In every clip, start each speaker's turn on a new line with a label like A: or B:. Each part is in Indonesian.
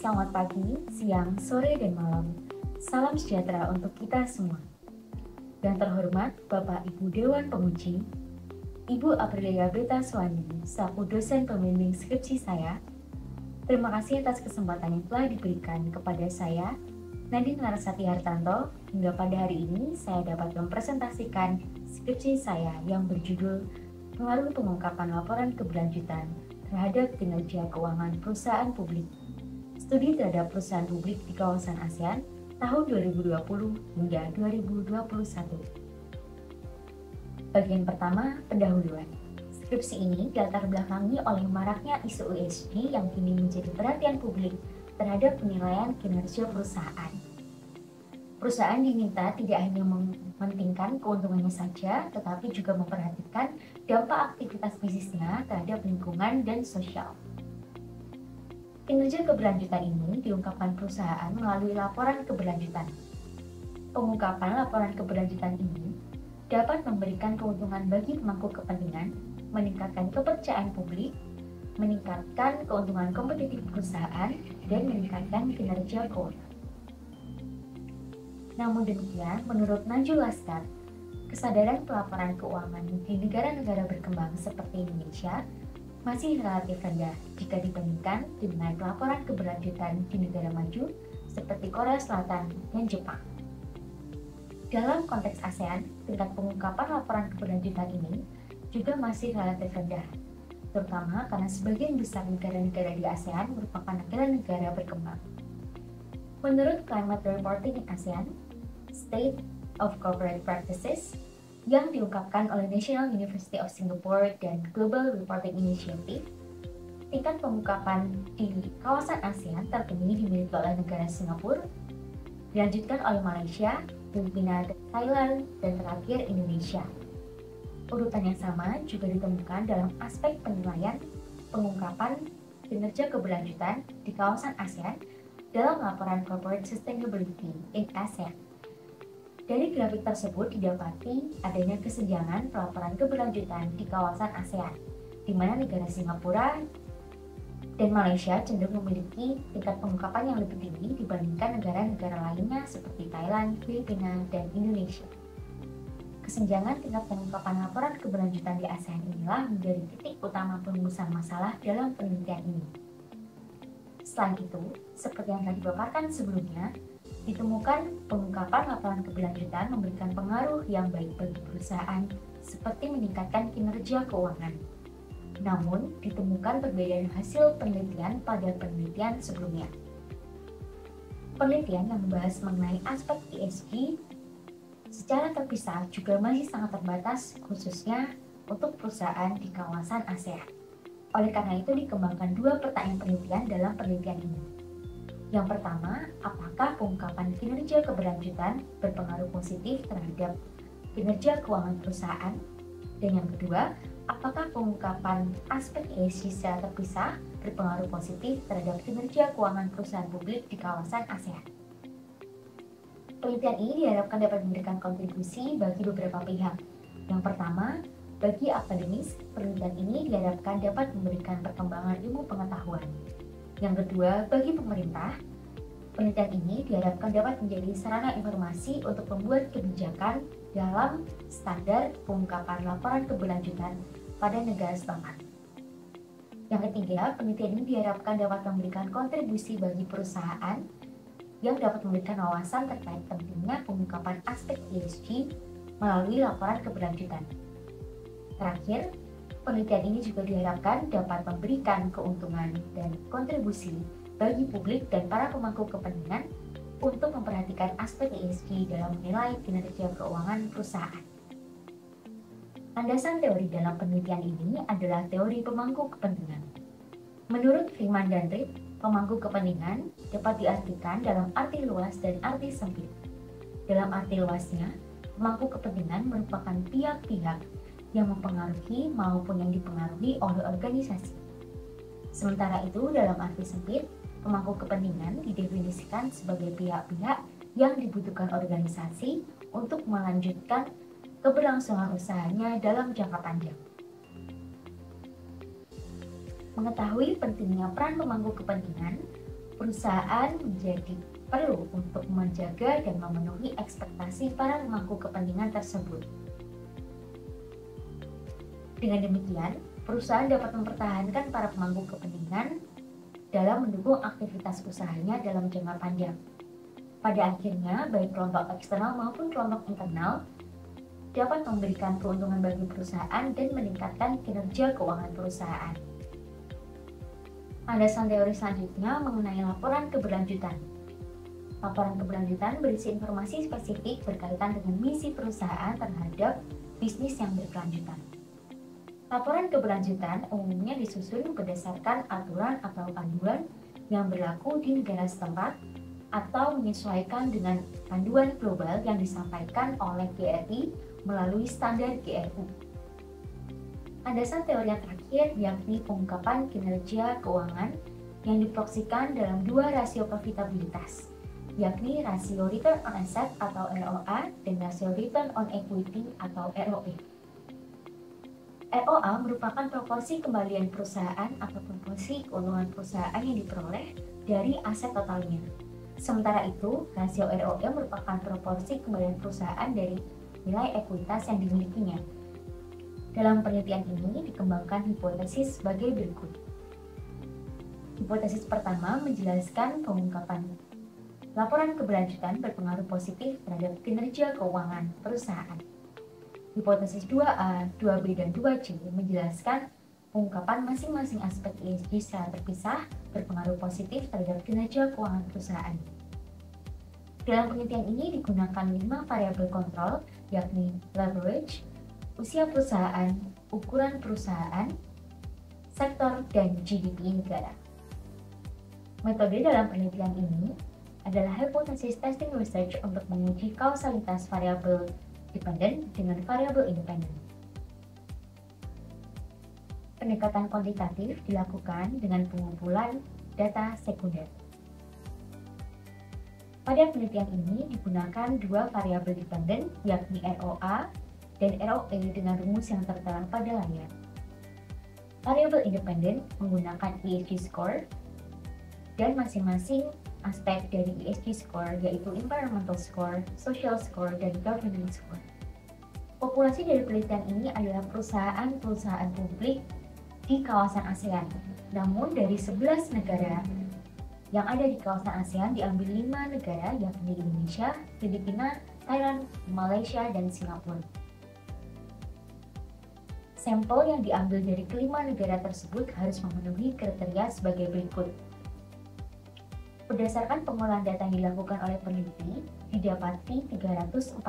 A: Selamat pagi, siang, sore, dan malam. Salam sejahtera untuk kita semua. Yang terhormat Bapak Ibu Dewan Penguji, Ibu Aprilia Beta Swandi, selaku dosen pembimbing skripsi saya, terima kasih atas kesempatan yang telah diberikan kepada saya, Nadine Larasati Hartanto, hingga pada hari ini saya dapat mempresentasikan skripsi saya yang berjudul Pengaruh Pengungkapan Laporan Keberlanjutan terhadap Kinerja Keuangan Perusahaan Publik. Studi terhadap perusahaan publik di kawasan ASEAN tahun 2020 hingga 2021. Bagian pertama, pendahuluan. Skripsi ini dilatar belakangi oleh maraknya isu ESG yang kini menjadi perhatian publik terhadap penilaian kinerja perusahaan. Perusahaan diminta tidak hanya mementingkan keuntungannya saja, tetapi juga memperhatikan dampak aktivitas bisnisnya terhadap lingkungan dan sosial. Kinerja keberlanjutan ini diungkapkan perusahaan melalui laporan keberlanjutan. Pengungkapan laporan keberlanjutan ini dapat memberikan keuntungan bagi pemangku kepentingan, meningkatkan kepercayaan publik, meningkatkan keuntungan kompetitif perusahaan, dan meningkatkan kinerja keuangan. Namun demikian, menurut Najul Laskar, kesadaran pelaporan keuangan di negara-negara berkembang seperti Indonesia masih relatif rendah jika dibandingkan dengan pelaporan keberlanjutan di negara maju seperti Korea Selatan dan Jepang. Dalam konteks ASEAN, tingkat pengungkapan laporan keberlanjutan ini juga masih relatif rendah, terutama karena sebagian besar negara-negara di ASEAN merupakan negara-negara berkembang. Menurut Climate Reporting in ASEAN, State of Corporate Practices, yang diungkapkan oleh National University of Singapore dan Global Reporting Initiative, tingkat pengungkapan di kawasan ASEAN tertinggi dimiliki oleh negara Singapura, dilanjutkan oleh Malaysia, Filipina, Thailand, dan terakhir Indonesia. Urutan yang sama juga ditemukan dalam aspek penilaian pengungkapan kinerja keberlanjutan di kawasan ASEAN dalam laporan Corporate Sustainability in ASEAN. Dari grafik tersebut didapati adanya kesenjangan pelaporan keberlanjutan di kawasan ASEAN, di mana negara Singapura dan Malaysia cenderung memiliki tingkat pengungkapan yang lebih tinggi dibandingkan negara-negara lainnya seperti Thailand, Filipina, dan Indonesia. Kesenjangan tingkat pengungkapan laporan keberlanjutan di ASEAN inilah menjadi titik utama perumusan masalah dalam penelitian ini. Selain itu, seperti yang telah dipaparkan sebelumnya, ditemukan pengungkapan laporan keberlanjutan memberikan pengaruh yang baik bagi perusahaan seperti meningkatkan kinerja keuangan. Namun, ditemukan perbedaan hasil penelitian pada penelitian sebelumnya. Penelitian yang membahas mengenai aspek ESG secara terpisah juga masih sangat terbatas, khususnya untuk perusahaan di kawasan ASEAN. Oleh karena itu, dikembangkan dua pertanyaan penelitian dalam penelitian ini. Yang pertama, apakah pengungkapan kinerja keberlanjutan berpengaruh positif terhadap kinerja keuangan perusahaan? Dan yang kedua, apakah pengungkapan aspek ESG secara terpisah berpengaruh positif terhadap kinerja keuangan perusahaan publik di kawasan ASEAN? Penelitian ini diharapkan dapat memberikan kontribusi bagi beberapa pihak. Yang pertama, bagi akademis, penelitian ini diharapkan dapat memberikan perkembangan ilmu pengetahuan. Yang kedua, bagi pemerintah, penelitian ini diharapkan dapat menjadi sarana informasi untuk membuat kebijakan dalam standar pengungkapan laporan keberlanjutan pada negara setempat. Yang ketiga, penelitian ini diharapkan dapat memberikan kontribusi bagi perusahaan yang dapat memberikan wawasan terkait pentingnya pengungkapan aspek ESG melalui laporan keberlanjutan. Terakhir, penelitian ini juga diharapkan dapat memberikan keuntungan dan kontribusi bagi publik dan para pemangku kepentingan untuk memperhatikan aspek ESG dalam menilai kinerja keuangan perusahaan. Landasan teori dalam penelitian ini adalah teori pemangku kepentingan. Menurut Freeman dan Reed, pemangku kepentingan dapat diartikan dalam arti luas dan arti sempit. Dalam arti luasnya, pemangku kepentingan merupakan pihak-pihak yang mempengaruhi maupun yang dipengaruhi oleh organisasi. Sementara itu, dalam arti sempit, pemangku kepentingan didefinisikan sebagai pihak-pihak yang dibutuhkan organisasi untuk melanjutkan keberlangsungan usahanya dalam jangka panjang. Mengetahui pentingnya peran pemangku kepentingan, Perusahaan menjadi perlu untuk menjaga dan memenuhi ekspektasi para pemangku kepentingan tersebut. Dengan demikian, perusahaan dapat mempertahankan para pemangku kepentingan dalam mendukung aktivitas usahanya dalam jangka panjang. Pada akhirnya, baik kelompok eksternal maupun kelompok internal dapat memberikan keuntungan bagi perusahaan dan meningkatkan kinerja keuangan perusahaan. Landasan teori selanjutnya mengenai laporan keberlanjutan. Laporan keberlanjutan berisi informasi spesifik berkaitan dengan misi perusahaan terhadap bisnis yang berkelanjutan. Laporan keberlanjutan umumnya disusun berdasarkan aturan atau panduan yang berlaku di negara setempat atau menyesuaikan dengan panduan global yang disampaikan oleh GRI melalui standar GRU. Landasan teori yang terakhir yakni pengungkapan kinerja keuangan yang diproyeksikan dalam dua rasio profitabilitas, yakni rasio return on asset atau ROA dan rasio return on equity atau ROE. ROA merupakan proporsi kembalian perusahaan atau proporsi keuntungan perusahaan yang diperoleh dari aset totalnya. Sementara itu, rasio ROE merupakan proporsi kembalian perusahaan dari nilai ekuitas yang dimilikinya. Dalam penelitian ini dikembangkan hipotesis sebagai berikut. Hipotesis pertama menjelaskan pengungkapan laporan keberlanjutan berpengaruh positif terhadap kinerja keuangan perusahaan. Hipotesis 2A, 2B, dan 2C menjelaskan pengungkapan masing-masing aspek ESG secara terpisah berpengaruh positif terhadap kinerja keuangan perusahaan. Dalam penelitian ini digunakan 5 variabel kontrol, yakni leverage, usia perusahaan, ukuran perusahaan, sektor, dan GDP negara. Metode dalam penelitian ini adalah hypothesis testing research untuk menguji kausalitas variabel dependen dengan variabel independen. Pendekatan kuantitatif dilakukan dengan pengumpulan data sekunder. Pada penelitian ini digunakan dua variabel dependen, yakni ROA dan ROE dengan rumus yang tertera pada layar. Variabel independen menggunakan ESG score dan masing-masing aspek dari ESG score yaitu environmental score, social score, dan governance score. Populasi dari penelitian ini adalah perusahaan-perusahaan publik di kawasan ASEAN. Namun dari 11 negara yang ada di kawasan ASEAN diambil 5 negara yakni Indonesia, Filipina, Thailand, Malaysia, dan Singapura. Sampel yang diambil dari kelima negara tersebut harus memenuhi kriteria sebagai berikut. Berdasarkan pengolahan data yang dilakukan oleh peneliti, didapati 345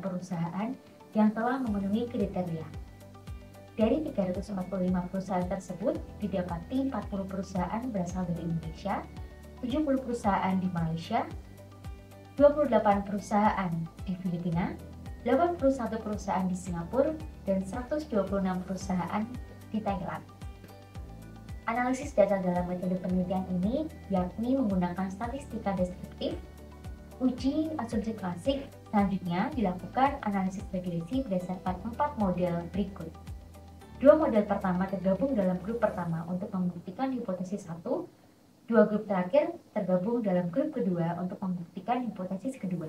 A: perusahaan yang telah memenuhi kriteria. Dari 345 perusahaan tersebut, didapati 40 perusahaan berasal dari Indonesia, 70 perusahaan di Malaysia, 28 perusahaan di Filipina, 81 perusahaan di Singapura, dan 126 perusahaan di Thailand. Analisis data dalam metode penelitian ini yakni menggunakan statistika deskriptif, uji asumsi klasik, selanjutnya dilakukan analisis regresi berdasarkan 4 model berikut. Dua model pertama tergabung dalam grup pertama untuk membuktikan hipotesis 1, dua grup terakhir tergabung dalam grup kedua untuk membuktikan hipotesis kedua.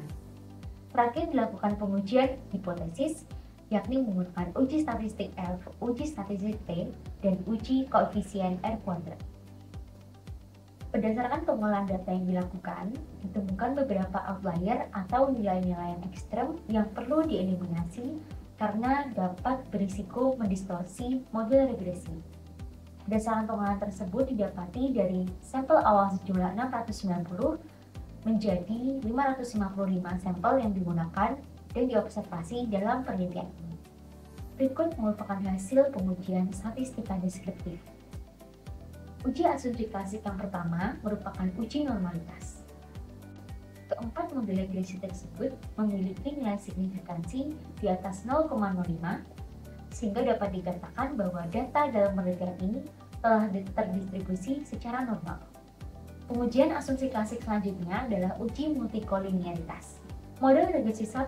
A: Terakhir dilakukan pengujian hipotesis, yakni menggunakan uji statistik F, uji statistik T, dan uji koefisien R kuadrat. Berdasarkan pengolahan data yang dilakukan, ditemukan beberapa outlier atau nilai-nilai yang ekstrem yang perlu dieliminasi karena dapat berisiko mendistorsi model regresi. Berdasarkan pengolahan tersebut didapati dari sampel awal sejumlah 690 menjadi 555 sampel yang digunakan dan diobservasi dalam penelitian ini. Berikut merupakan hasil pengujian statistika deskriptif. Uji asumsi klasik yang pertama merupakan uji normalitas. Keempat model regresi tersebut memiliki nilai signifikansi di atas 0,05 sehingga dapat dikatakan bahwa data dalam penelitian ini telah terdistribusi secara normal. Pengujian asumsi klasik selanjutnya adalah uji multikolinearitas. Model regresi 1-4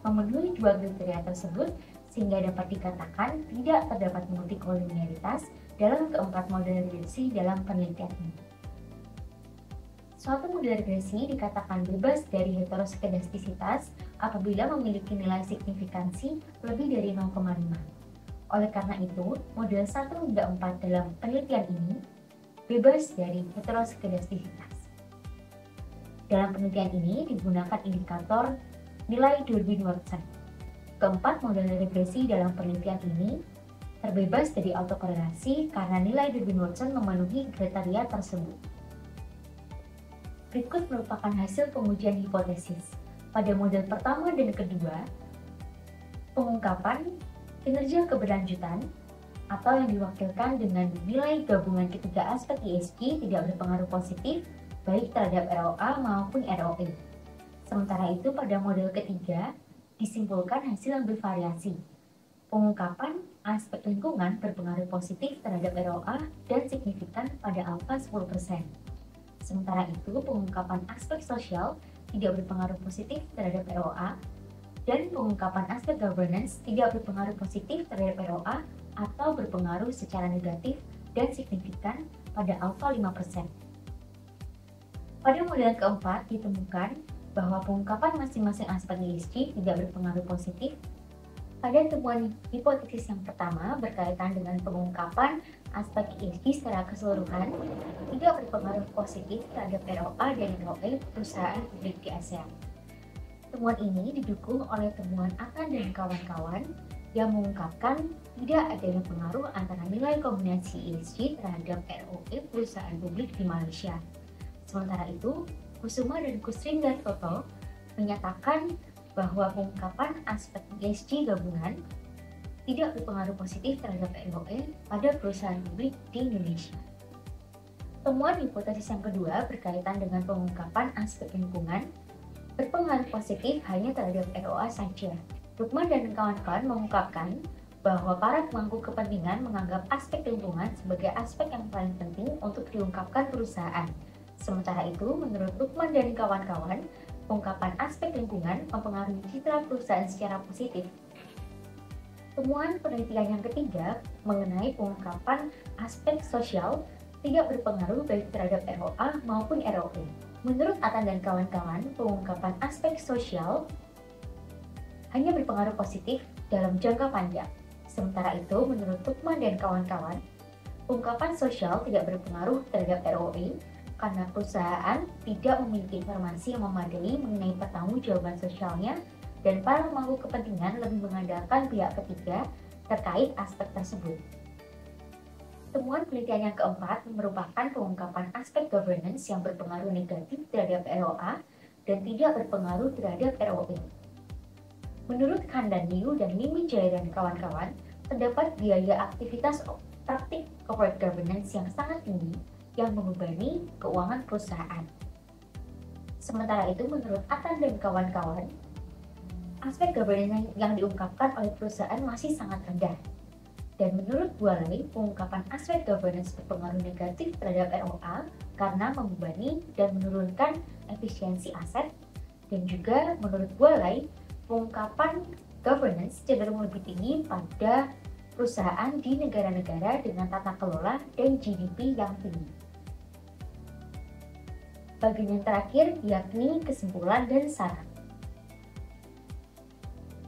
A: memenuhi dua kriteria tersebut sehingga dapat dikatakan tidak terdapat multikolinearitas dalam keempat model regresi dalam penelitian ini. Suatu model regresi dikatakan bebas dari heteroskedastisitas apabila memiliki nilai signifikansi lebih dari 0,5. Oleh karena itu, model 1 hingga 4 dalam penelitian ini bebas dari heteroskedastisitas. Dalam penelitian ini digunakan indikator nilai Durbin-Watson. Keempat model regresi dalam penelitian ini terbebas dari autokorelasi karena nilai Durbin-Watson memenuhi kriteria tersebut. Berikut merupakan hasil pengujian hipotesis. Pada model pertama dan kedua, pengungkapan kinerja keberlanjutan atau yang diwakilkan dengan nilai gabungan ketiga aspek ESG tidak berpengaruh positif baik terhadap ROA maupun ROE. Sementara itu pada model ketiga disimpulkan hasil yang bervariasi. Pengungkapan aspek lingkungan berpengaruh positif terhadap ROA dan signifikan pada alfa 10%. Sementara itu, pengungkapan aspek sosial tidak berpengaruh positif terhadap ROA dan pengungkapan aspek governance tidak berpengaruh positif terhadap ROA atau berpengaruh secara negatif dan signifikan pada alfa 5%. Pada model keempat ditemukan bahwa pengungkapan masing-masing aspek ESG tidak berpengaruh positif. Pada temuan hipotesis yang pertama berkaitan dengan pengungkapan aspek ESG secara keseluruhan tidak berpengaruh positif terhadap ROA dan ROE perusahaan publik di ASEAN. Temuan ini didukung oleh temuan Atan dan kawan-kawan yang mengungkapkan tidak adanya pengaruh antara nilai kombinasi ESG terhadap ROE perusahaan publik di Malaysia. Sementara itu, Kusuma dan Kusrin dan Toto menyatakan bahwa pengungkapan aspek ESG gabungan tidak berpengaruh positif terhadap ROE pada perusahaan publik di Indonesia. Temuan hipotesis yang kedua berkaitan dengan pengungkapan aspek lingkungan berpengaruh positif hanya terhadap ROA saja. Lukman dan kawan-kawan mengungkapkan bahwa para pemangku kepentingan menganggap aspek lingkungan sebagai aspek yang paling penting untuk diungkapkan perusahaan. Sementara itu, menurut Lukman dan kawan-kawan, pengungkapan aspek lingkungan mempengaruhi citra perusahaan secara positif. Temuan penelitian yang ketiga mengenai pengungkapan aspek sosial tidak berpengaruh baik terhadap ROA maupun ROE. Menurut Atan dan kawan-kawan, pengungkapan aspek sosial hanya berpengaruh positif dalam jangka panjang. Sementara itu, menurut Lukman dan kawan-kawan, pengungkapan sosial tidak berpengaruh terhadap ROE karena perusahaan tidak memiliki informasi yang memadai mengenai pertanggungjawaban sosialnya dan para pemangku kepentingan lebih mengandalkan pihak ketiga terkait aspek tersebut. Temuan penelitian yang keempat merupakan pengungkapan aspek governance yang berpengaruh negatif terhadap ROA dan tidak berpengaruh terhadap ROE. Menurut Khandan Liu dan Lim Jaya dan kawan-kawan, terdapat biaya aktivitas praktik corporate governance yang sangat tinggi yang membebani keuangan perusahaan. Sementara itu, menurut Atan dan kawan-kawan, aspek governance yang diungkapkan oleh perusahaan masih sangat rendah. Dan menurut Bualai, pengungkapan aspek governance berpengaruh negatif terhadap ROA karena membebani dan menurunkan efisiensi aset. Dan juga menurut Bualai, pengungkapan governance cenderung lebih tinggi pada perusahaan di negara-negara dengan tata kelola dan GDP yang tinggi. Bagian yang terakhir yakni kesimpulan dan saran.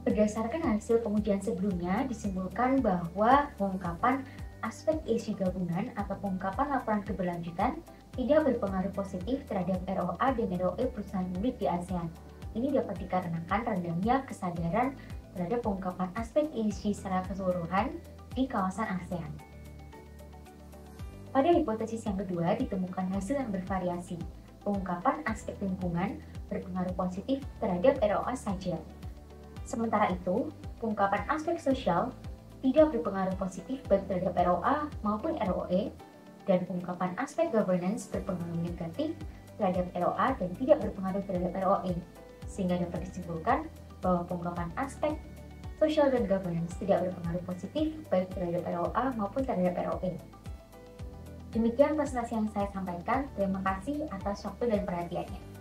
A: Berdasarkan hasil pengujian sebelumnya, disimpulkan bahwa pengungkapan aspek ESG gabungan atau pengungkapan laporan keberlanjutan tidak berpengaruh positif terhadap ROA dan ROE perusahaan publik di ASEAN. Ini dapat dikarenakan rendahnya kesadaran terhadap pengungkapan aspek ESG secara keseluruhan di kawasan ASEAN. Pada hipotesis yang kedua, ditemukan hasil yang bervariasi. Pengungkapan aspek lingkungan berpengaruh positif terhadap ROA saja. Sementara itu, pengungkapan aspek sosial tidak berpengaruh positif baik terhadap ROA maupun ROE, dan pengungkapan aspek governance berpengaruh negatif terhadap ROA dan tidak berpengaruh terhadap ROE, sehingga dapat disimpulkan bahwa pengungkapan aspek sosial dan governance tidak berpengaruh positif baik terhadap ROA maupun terhadap ROE. Demikian presentasi yang saya sampaikan. Terima kasih atas waktu dan perhatiannya.